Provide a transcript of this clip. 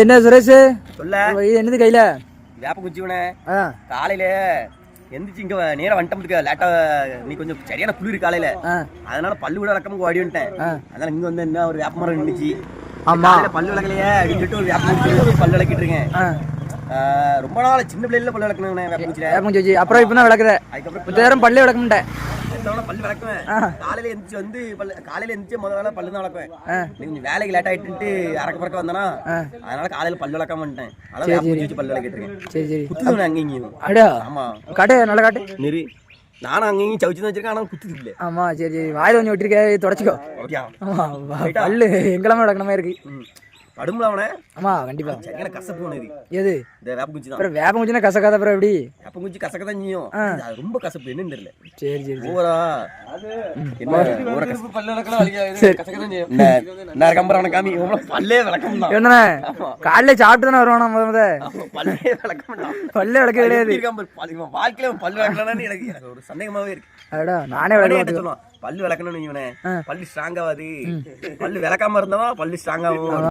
என்ன சுரேஷ் சொல்ல என்னது கையில வேப்ப குச்சிவனே காலையில எந்திரிச்சு இங்க நேரம் வந்துட்டோம் லேட்டா நீ கொஞ்சம் சரியான குளிர் காலையில அதனால பல்லு விட வழக்கமும் ஓடி வந்துட்டேன். அதனால இங்க வந்து என்ன ஒரு வேப்ப மரம் நின்றுச்சு. ஆமா பல்லு விளக்கலையே அப்படின்னு சொல்லிட்டு ஒரு வேப்ப குச்சி பல்லு விளக்கிட்டு இருக்கேன். ரொம்ப நாள் சின்ன பிள்ளைல பல்லு விளக்கணும் வேப்ப குச்சி. அப்புறம் இப்ப தான் விளக்குறேன். அதுக்கப்புறம் பல்லு விளக்க மாட்டேன். பல்லு விளக்குவேன். காலையில எந்திரிச்சு வந்து காலையில எந்திரிச்சு முதல் வேலை பல்லு தான் விளக்குவேன். கொஞ்சம் வேலைக்கு லேட் ஆயிட்டு அறக்க பறக்க வந்தனா அதனால காலையில பல்லு விளக்காம வந்துட்டேன். அதான் வச்சு பல்லு விளக்கிட்டு இருக்கேன். சரி சரி குத்துது அங்கேயும். அடா ஆமா காட்டு நல்லா காட்டு நெறி நானும் அங்கேயும் சவுச்சு வச்சிருக்கேன். ஆனா குத்துது இல்லை. ஆமா சரி சரி வாயில கொஞ்சம் விட்டுருக்கேன் தொடச்சிக்கோ. பல்லு எங்கெல்லாமே விளக்கணமே இருக்கு. கடும்புல அவனே. ஆமா கண்டிப்பா சரியான கசப்பு ஒண்ணு இருக்கு. எது இந்த வேப்பங்குச்சி தான். அப்புறம் வேப்பங்குச்சினா கசக்காத அப்புறம் எப்படி? வேப்பங்குச்சி கசக்கதான் செய்யும். அது ரொம்ப கசப்பு என்னன்னு தெரியல. சரி சரி ஓவரா என்ன ஓவரா கசப்பு பல்ல விளக்கலாம் வலிக்காது கசக்கதான் செய்யும். நான் கம்பறவன காமி பல்லே விளக்கம் தான். என்னண்ணே காலையில சாப்பிட்டு தானே வருவானா முத பல்லே விளக்கம் தான். பல்லே விளக்க கிடையாது. வாழ்க்கையில பல்லு விளக்கலாம்னு எனக்கு ஒரு சந்தேகமாவே இருக்கு. அடடா நானே விளக்க சொல்லுவேன் பல்லு விளக்கணும்னு இவனே பல்லு ஸ்ட்ராங் ஆகாது. பல்லு விளக்காம இருந்தா பல்லு ஸ்ட்ராங் ஆகும்.